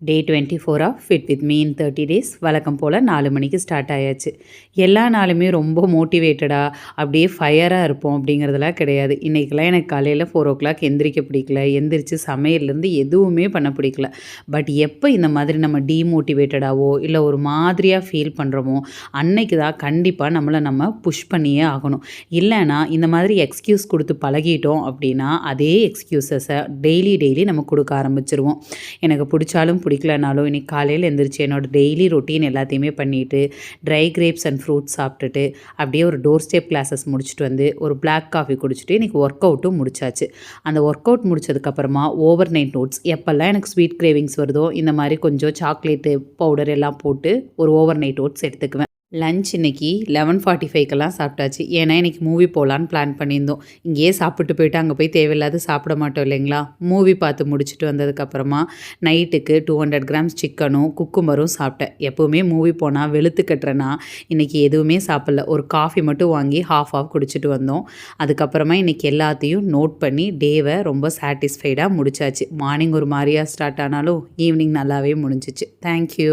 Day 24 of fit with me in 30 days வழக்கம் போல் 4 மணிக்கு ஸ்டார்ட் ஆயாச்சு. எல்லா நாளுமே ரொம்ப மோட்டிவேட்டடாக அப்படியே ஃபயராக இருப்போம் அப்படிங்கிறதெல்லாம் கிடையாது. இன்றைக்கெல்லாம் எனக்கு காலையில் 4 எந்திரிக்க பிடிக்கல, எந்திரிச்சு சமையல்லேருந்து எதுவுமே பண்ண பிடிக்கல. பட் எப்போ இந்த மாதிரி நம்ம டீமோட்டிவேட்டடாவோ இல்லை ஒரு மாதிரியாக ஃபீல் பண்ணுறோமோ அன்னைக்கு தான் கண்டிப்பாக நம்ம புஷ் பண்ணியே ஆகணும். இல்லைன்னா இந்த மாதிரி எக்ஸ்கியூஸ் கொடுத்து பழகிட்டோம் அப்படின்னா அதே எக்ஸ்கியூசஸை டெய்லி நம்ம கொடுக்க ஆரம்பிச்சிருவோம். எனக்கு பிடிச்சாலும் பிடிக்கலனாலும் இன்றைக்கி காலையில் எழுந்திரிச்சு என்னோடய டெய்லி ரொட்டீன் எல்லாத்தையுமே பண்ணிவிட்டு ட்ரை கிரேப்ஸ் அண்ட் ஃப்ரூட்ஸ் சாப்பிட்டுட்டு அப்படியே ஒரு டோர் ஸ்டெப் கிளாஸஸ் முடிச்சுட்டு வந்து ஒரு பிளாக் காஃபி குடிச்சிட்டு இன்றைக்கி ஒர்க் அவுட்டும் முடிச்சாச்சு. அந்த ஒர்க் அவுட் முடிச்சதுக்கப்புறமா ஓவர் நைட் ஓட்ஸ் எப்போல்லாம் எனக்கு ஸ்வீட் கிரேவிங்ஸ் வருதோ இந்த மாதிரி கொஞ்சம் சாக்லேட்டு பவுடர் எல்லாம் போட்டு ஒரு ஓவர் நைட் ஓட்ஸ் எடுத்துக்குவேன். லஞ்ச் இன்றைக்கி 11:45 சாப்பிட்டாச்சு. ஏன்னா இன்றைக்கி மூவி போகலான்னு பிளான் பண்ணியிருந்தோம். இங்கேயே சாப்பிட்டு போயிட்டு அங்கே போய் தேவையில்லாத சாப்பிட மாட்டோம் இல்லைங்களா. மூவி பார்த்து முடிச்சுட்டு வந்ததுக்கப்புறமா நைட்டுக்கு 200 கிராம்ஸ் சிக்கனும் குக்கும்பரும் சாப்பிட்டேன். எப்போவுமே மூவி போனால் வெளுத்து கட்டுறேன்னா இன்றைக்கி எதுவுமே சாப்பிடல. ஒரு காஃபி மட்டும் வாங்கி ஆஃப் குடிச்சிட்டு வந்தோம். அதுக்கப்புறமா இன்றைக்கி எல்லாத்தையும் நோட் பண்ணி டேவை ரொம்ப சாட்டிஸ்ஃபைடாக முடிச்சாச்சு. மார்னிங் ஒரு மாதிரியாக ஸ்டார்ட் ஆனாலும் ஈவினிங் நல்லாவே முடிஞ்சிச்சு. தேங்க்யூ.